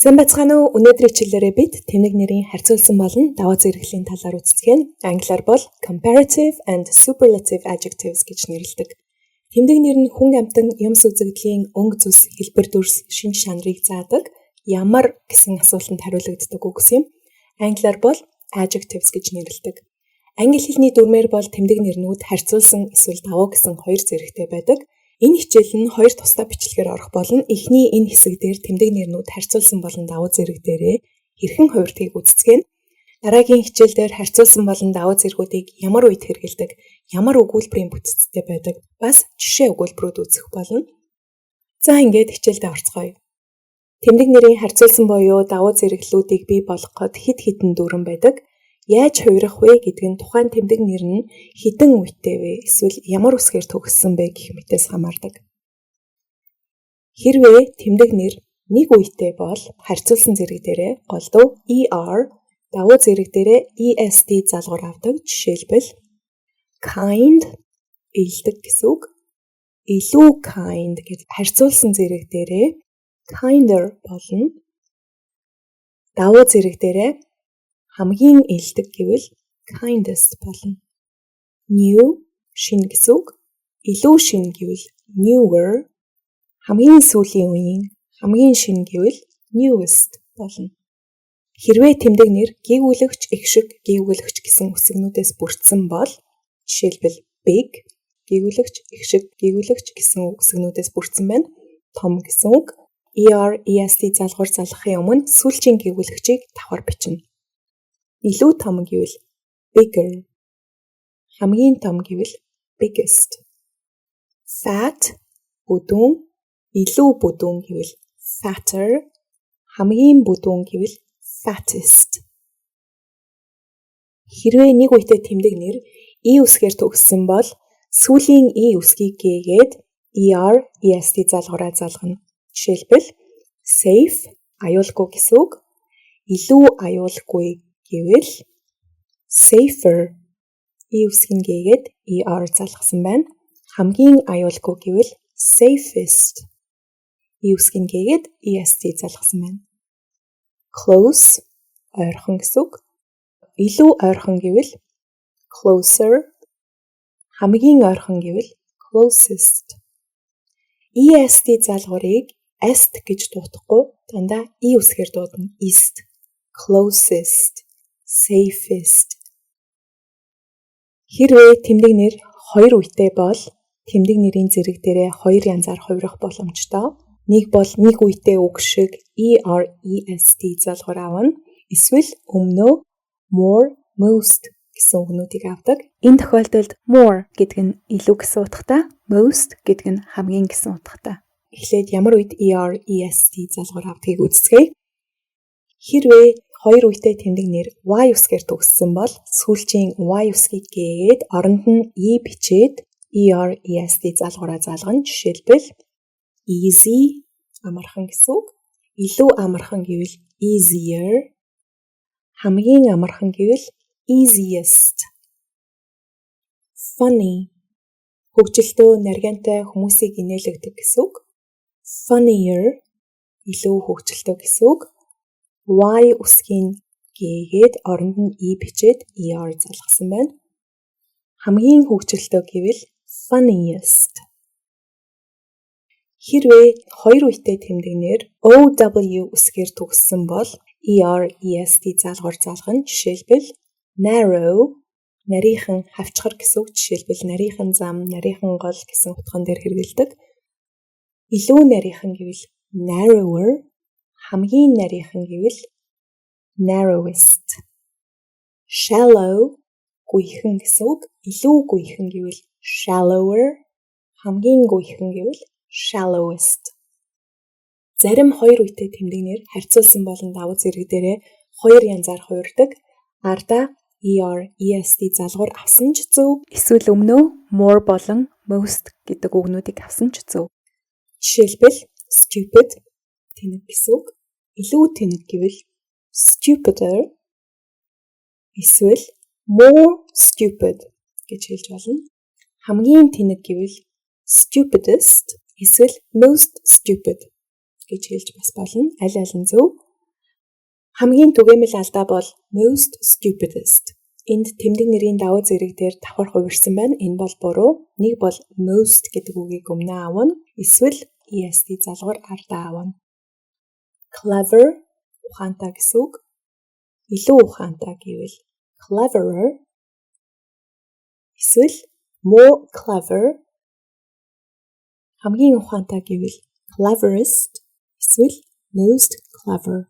Сайн байцгаана уу? Өнөөдрийн хичээлээрээ бид тэмдэг нэрийн харьцуулсан болон даваа зэрэглэлийн талаар үздэг. Англиар бол comparative and superlative adjectives гэж нэрлэдэг. Тэмдэг нэр нь хүн амтан юмс үзэгдлийн өнгө зүс хэлбэр дүрс шинж чанарыг заадаг. Ямар гэсэн асуултанд хариулагддаг үгс юм. Англиар бол adjectives гэж нэрлэдэг. Англи хэлний дүрмээр бол тэмдэг нэрнүүд харьцуулсан эсвэл даваа гэсэн хоёр зэрэгтэй байдаг. Энэ хичээл нь хоёр тусдаа бичлэгээр орох болно. Эхний энэ хэсэг дээр тэмдэг нэрнүүд харьцуулсан болон даваа зэрэг дээрээ хэрхэн хувирдгийг үздэг. Дараагийн хичээл дээр харьцуулсан болон даваа зэргүүдийг ямар үед хэрэглэдэг, ямар өгүүлбэрийн бүтцтэй байдаг, бас жишээ өгүүлбэрүүд үзэх болно. За ингээд хичээлдээ орцгоё. Тэмдэг нэрийн харьцуулсан буюу даваа зэрэглэлүүдийг бий болгоход хэд хэдэн дүрм байдаг. Яаж хувирах вэ гэдэг нь тухайн тэмдэг нэр нь хэдэн үедээ вэ эсвэл ямар үсгээр төгссөн бэ гэх мэтээс хамаардаг. Хэрвээ тэмдэг нэр нэг үедээ бол харьцуулсан зэрэг дээрээ голдуу ER, давуу зэрэг дээрээ EST залгуур авдаг. Жишээлбэл kind илдэг гэсэн үг. Илүү kind гэж харьцуулсан зэрэг дээрээ kinder болно. Давуу зэрэг дээрээ хамгийн илдэг гэвэл kindest болно. New шинэ гэсэн үг. Илүү шинэ гэвэл newer. Хамгийн сүүлийн үеийн хамгийн шинэ гэвэл newest болно. Хэрвээ тэмдэг нэр гэгүүлэгч, эгшиг, гэгүүлэгч гэсэн үсгнүүдээс бүрдсэн бол жишээлбэл big гэгүүлэгч, эгшиг, гэгүүлэгч гэсэн үсгнүүдээс бүрдсэн байна. Том гэсэн үг. ER, EST залгуур залгахын өмнө сүүлчийн гэгүүлэгчийг давхар бичнэ. Илүү том гэвэл bigger. Хамгийн том гэвэл biggest. Fat бүдүүн, илүү бүдүүн гэвэл fatter. Хамгийн бүдүүн гэвэл fattest. Хэрвээ нэг үедээ тэмдэг нэр E үсгээр төгссөн бол сүүлийн E үсгийг гээгээд ER, EST залгуураа залгана. Жишээлбэл safe аюулгүй гэсэн үг. Илүү аюулгүй гэвэл safer. E үсгийн гээгээд ER залгасан байна. Хамгийн аюулгүй гэвэл safest. E үсгийн гээгээд EST залгасан байна. Close ойрхон гэсэн үг. Илүү ойрхон гэвэл closer. Хамгийн ойрхон гэвэл closest. EST залгуурыг est гэж дуудахгүй дандаа E үсгээр дуудана. East, closest, safest. Хэрвээ тэмдэг нэр хоёр үедээ бол тэмдэг нэрийн зэрэг дээрээ хоёр янзаар хувирах боломжтой. Нэг бол нэг үедээ үг шиг ER, EST залгуур авна. Эсвэл өмнөө more, most гэсэн үгнүүдийг авдаг. Энэ тохиолдолд more гэдэг нь илүү гэсэн утгатай, most гэдэг нь хамгийн гэсэн утгатай. Эхлээд ямар үед ER, EST залгуур авдгийг үздэгэ. Хэрвээ хоёр үедээ тэмдэг нэр Y үсгээр төгссөн бол сүүлчийн Y үсгийг гээгээд оронд нь E бичээд ER, EST залгуураа залгана. Жишээлбэл easy амархан гэсэн үг. Илүү амархан гэвэл easier. Хамгийн амархан гэвэл easiest. Funny хөгжилтөө нарийнтай хүмүүсийг инээлгдэг гэсэн үг. Funnier илүү хөгжилтөө гэсэн үг. Y үсгийн гээгээд оронд нь E бичээд ER залгасан байна. Хамгийн хөгжилтөө гэвэл funniest. Хэрвээ хоёр үедээ тэмдэг нэр OW үсгээр төгссөн бол ER, EST залгуур залгана. Жишээлбэл narrow нарийнхан хавчхар гэсэн үг. Жишээлбэл нарийнхан зам, нарийнхан гол гэсэн утган дээр хэрэгэлдэг. Илүү нарийнхан гэвэл narrower. Хамгийн нарийнхан гэвэл narrowest. Shallow гүйхэн гэсэн үг. Илүү гүйхэн гэвэл shallower. Хамгийн гүйхэн гэвэл shallowest. Зарим хоёр үедээ тэмдэг нэр харьцуулсан болон давуу зэрэг дээрээ хоёр янзаар хувирдаг. Ардаа ER, EST залгуур авсан ч зөв. Эсвэл өмнөө more болон most гэдэг үгнүүдийг авсан ч зөв. Жишээлбэл stupid тэнэг гэсэн үг. Илүү тэнэг гэвэл stupider. Эсвэл more stupid гэж хэлж болно. Хамгийн тэнэг гэвэл stupidest. Эсвэл most stupid гэж хэлж бас болно. Аль аль нь зөв. Хамгийн түгээмэл алдаа бол most stupidest. Энд тэмдэг нэрийн давуу зэрэг дээр давхар хувирсан байна. Энэ бол буруу. Нэг бол most гэдэг үгийг өмнө авна. Эсвэл est залгуур ардаа авна. Clever ухаантай гэсэн үг. Илүү ухаантай гэвэл cleverer. Эсвэл more clever. Хамгийн ухаантай гэвэл cleverest. Эсвэл most clever.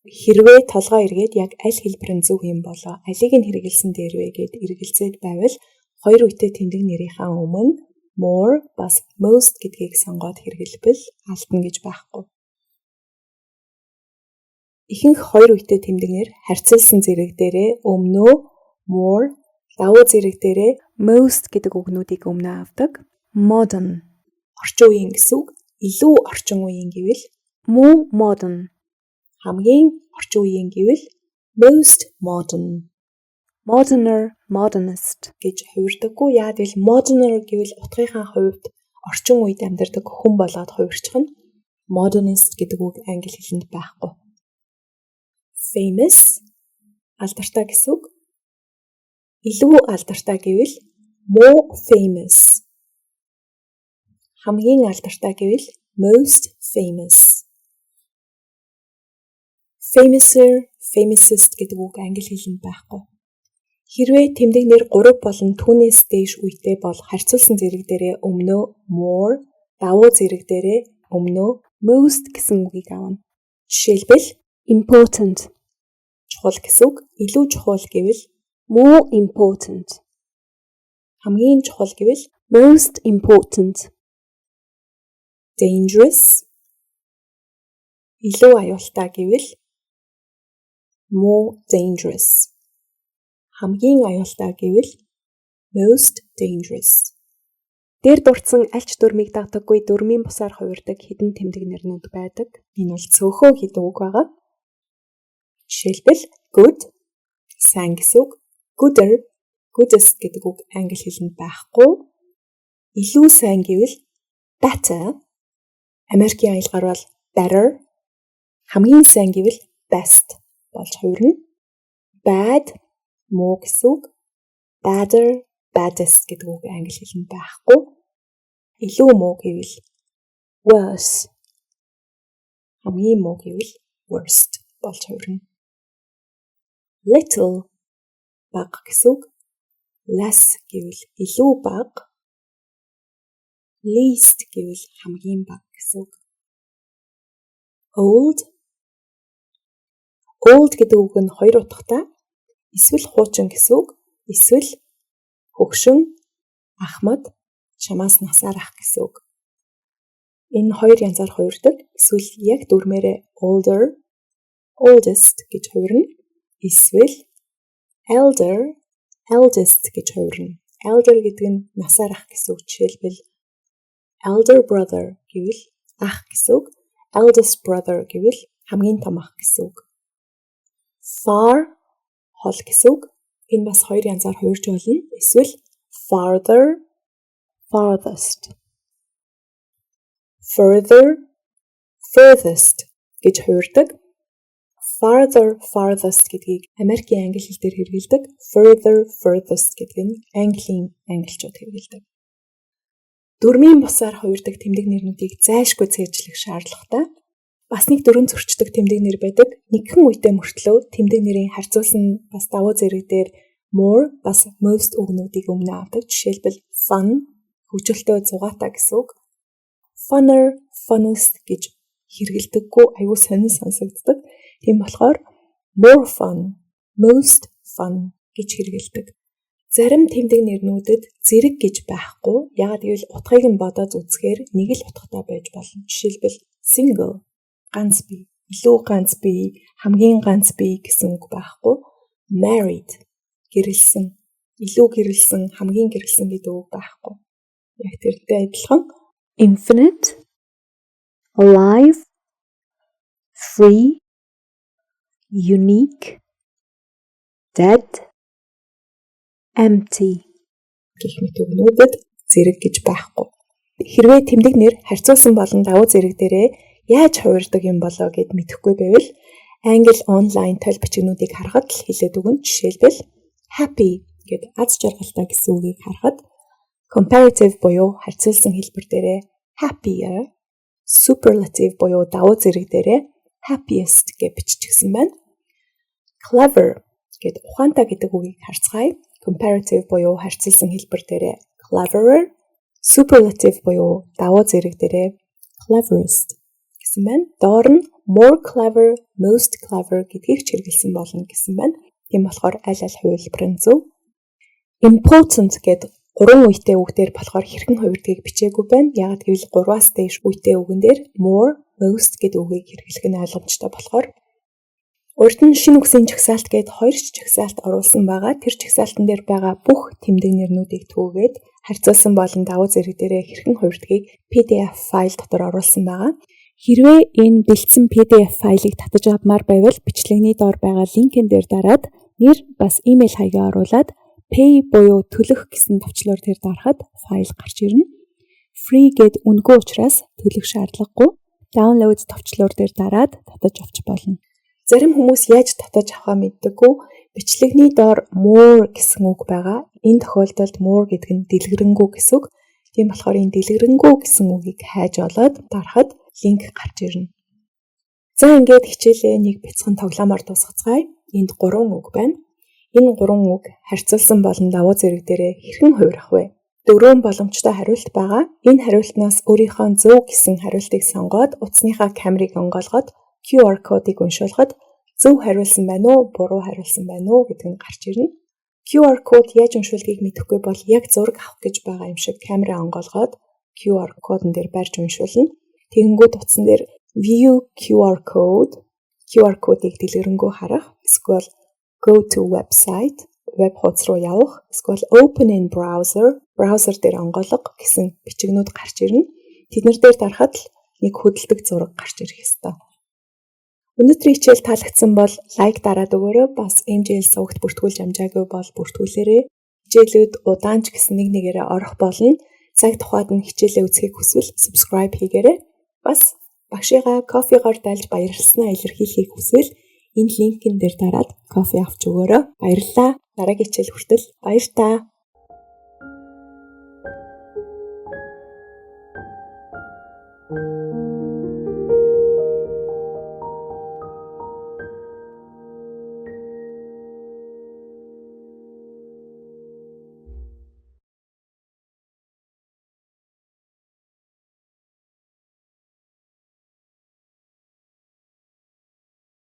Хэрвээ толгой эргээд яг аль хэлбэр нь зөв юм болоо алийг нь хэрэгэлсэн дээр вэ гэд эргэлзээд байвал хоёр үетэй тэмдэг нэрийнхаа өмнө more бас most гэдгийг сонгоод хэрэглэвэл алдна гэж байхгүй. Ихэнх хоёр үетэй тэмдэг нэр харьцуулсан зэрэг дээрээ өмнөө more, давуу зэрэг дээрээ most гэдэг үгнүүдийг өмнө авдаг. Modern орчин үеийн гэсэн үг. Илүү орчин үеийн гэвэл more modern. Хамгийн орчин үеийн гэвэл most modern. Moderner, modernist гэж хувирдаггүй. Яагаад гэвэл moderner гэвэл утгынхаа хувьд орчин үед амьдардаг хүн болоод хувирчих нь. Modernist гэдэг үг англи хэлэнд байхгүй. Famous алдартай гэсэн үг. Илүү алдартай гэвэл more famous. Хамгийн алдартай гэвэл most famous. Famouser, famousest гэдэг үг англи хэлэнд байхгүй. Хэрвээ тэмдэг нэр 3 болон түүнээс дээш үетэй бол харьцуулсан зэрэг дээрээ өмнөө more, давуу зэрэг дээрээ өмнөө most гэсэн үгийг авна. Жишээлбэл important чухал гэсэн үг. Илүү чухал гэвэл more important. Хамгийн чухал гэвэл most important. Dangerous илүү аюултай гэвэл more dangerous. Хамгийн аюултай гэвэл most dangerous. Дээр дурдсан аль ч дүрмийг дагдаггүй дүрмийн бусаар хувирдаг хэдэн тэмдэг нэрнүүд байдаг. Энэ бол цөөхөн хэдэн үг байгаа. Жишээлбэл good сайн гэсэн үг. Gooder, goodest гэдэг үг англи хэлэнд байхгүй. Илүү сайн гэвэл better. Америкийн аялгаар бол better. Хамгийн сайн гэвэл best болж хувирна. Bad муу гэсэн үг. Badder, baddest гэдэг үг англи хэлэнд байхгүй. Илүү муу гэвэл worse. Хамгийн муу гэвэл worst болж хувирна. Little бага гэсэн үг. Less гэвэл илүү бага. Least гэвэл хамгийн бага гэсэн үг. Old гэдэг үг нь хоёр утгатай. Эсвэл хуучин гэсэн үг. Эсвэл хөгшин, ахмад, чамаас насаар ах гэсэн үг. Энэ хоёр янзаар хувирдаг. Эсвэл яг дүрмээрээ older, oldest гэж хувирна. Эсвэл elder, eldest гэж хувирна. Elder гэдэг нь насаар ах гэсэн үг. Жишээлбэл elder brother гэвэл ах гэсэн үг. Eldest brother гэвэл хамгийн том ах гэсэн үг. Far хол гэсэн үг. Энэ бас хоёр янзаар хувирж болно. Эсвэл farther, farthest. Further, furthest гэж хувирдаг. Farther, farthest гэдгийг Америкийн англи хэл дээр хэрэглэдэг. Further, furthest гэдэг нь английн англичууд хэрэглэдэг. Дүрмийн бусаар хувирдаг тэмдэг нэрнүүдийг зайлшгүй цээжлэх шаардлагатай. Бас нэг дөрвөн зөрчдөг тэмдэг нэр байдаг. Нэгэн үедээ мөртлөө тэмдэг нэрийн харьцуулсан бас давуу зэрэг дээр more бас most үгнүүдийг өмнө авдаг. Жишээлбэл fun хөгжилтэй зугаатай гэсэн үг. Funner, funnest гэж хэрэглэдэггүй аюу сонин сонсогддог. Тийм болохоор more fun, most fun гэж хэрэглэдэг. Зарим тэмдэг нэрнүүдэд зэрэг гэж байхгүй. Яагаад гэвэл утгыг нь бодоод үзэхээр нэг л утгатай байж болно. Жишээлбэл single ганц бие, илүү ганц бие, хамгийн ганц бие гэсэн үг байхгүй. Married гэрэлсэн, илүү гэрэлсэн, хамгийн гэрэлсэн гэдэг үг байхгүй. Яг тэрнтэй адилхан infinite, alive, free, unique, dead, empty гэх мэт үгнүүдэд зэрэг гэж байхгүй. Хэрвээ тэмдэг нэр харьцуулсан болон давуу зэрэг дээрээ яаж хувирдаг юм болоо гэд мэдэхгүй байвал англи онлайн тойл бичгнүүдийг харахад л хэлээд өгнө. Жишээлбэл happy гэд аз жаргалтай гэсэн үгийг харахад comparative буюу харьцуулсан хэлбэр дээрээ happier, superlative буюу давуу зэрэг дээрээ happiest гэж биччихсэн байна. Clever гэд ухаантай гэдэг үгийг харцгаая. Comparative буюу харьцуулсан хэлбэр дээрээ cleverer, superlative буюу давуу зэрэг дээрээ cleverest гэсэн байна. Доор нь more clever, most clever гэдгийг хэрэглэсэн болно гэсэн байна. Тийм болохоор аль хувилбар нь зөв. Important гэд 3 үетэй үгдээр болохоор хэрхэн хувирдгийг бичээгүй байна. Яг гэвэл 3-аас дээш үетэй үгэн дээр more, most гэдэг үгийг хэрэглэх нь ойлгомжтой болохоор урд нь шинэ үгсийн жагсаалт гээд 2 жагсаалт оруулсан байгаа. Тэр жагсаалтан дээр байгаа бүх тэмдэг нэрнүүдийг түүгээд харьцуулсан болон давуу зэрэг дээрээ хэрхэн хувирдгийг PDF файл дотор оруулсан байгаа. Хэрвээ энэ бэлдсэн PDF файлыг татаж авмаар байвал бичлэгний доор байгаа линкэн дээр дараад нэр бас имэйл хаягаа оруулаад pay буюу төлөх гэсэн товчлуур дээр дарахад файл гарч ирнэ. Free гэд үнэгүй учраас төлөх шаардлагагүй. Download товчлуур дээр дараад татаж авч болно. Зарим хүмүүс яаж татаж авахаа мэддэггүй. Бичлэгний доор more гэсэн үг байгаа. Энэ тохиолдолд more гэдэг нь дэлгэрэнгүй гэсэн үг. Тийм болохоор энэ дэлгэрэнгүй гэсэн үгийг хайж олоод дарахад линк гарч ирнэ. За ингээд хичээлээ нэг бяцхан тоглоомоор дуусгацгаая. Энд 3 үг байна. Энэ 3 үг харьцуулсан болон давуу зэрэг дээрээ хэрхэн хувирах вэ? 4 боломжтой хариулт байгаа. Энэ хариултнаас өөрийнхөө зөв гэсэн хариултыг сонгоод утасныхаа камерыг онгойлгоод QR кодыг уншуулхад зөв хариулсан байна уу, буруу хариулсан байна уу гэдэг нь гарч ирнэ. QR код яаж уншуулдгийг мэдэхгүй бол яг зураг авах гэж байгаа юм шиг камераа онгойлгоод QR кодон дээр барьж уншуулна. Тэгэнгүүт утсан дээр view QR кодыг дэлгэрэнгүй харах, эсвэл go to website, веб хуудас руу явах, эсвэл open in browser дээр онгойлго гэсэн бичигнүүд гарч ирнэ. Тэднэр дээр дарахад л нэг хөдөлдөг зураг гарч ирэх ёстой. Өнөөдрийн хичээл таалагдсан бол лайк дараад өгөөрэй. Бас MJL сувагт бүртгүүлж амжаагүй бол бүртгүүлээрэй. Хичээлүүд удаанч гэсэн нэг нэгээрээ орох болно. Цаг тухайд нь хичээлээ үзэхийг хүсвэл subscribe хийгээрэй. Бас багшигаа кофегаар дайлж баярлснаа илэрхийлэхийг хүсвэл энэ линкэн дээр дараад кофе авч өгөөрэй. Баярлалаа. Дараагийн хичээл хүртэл баяр таа.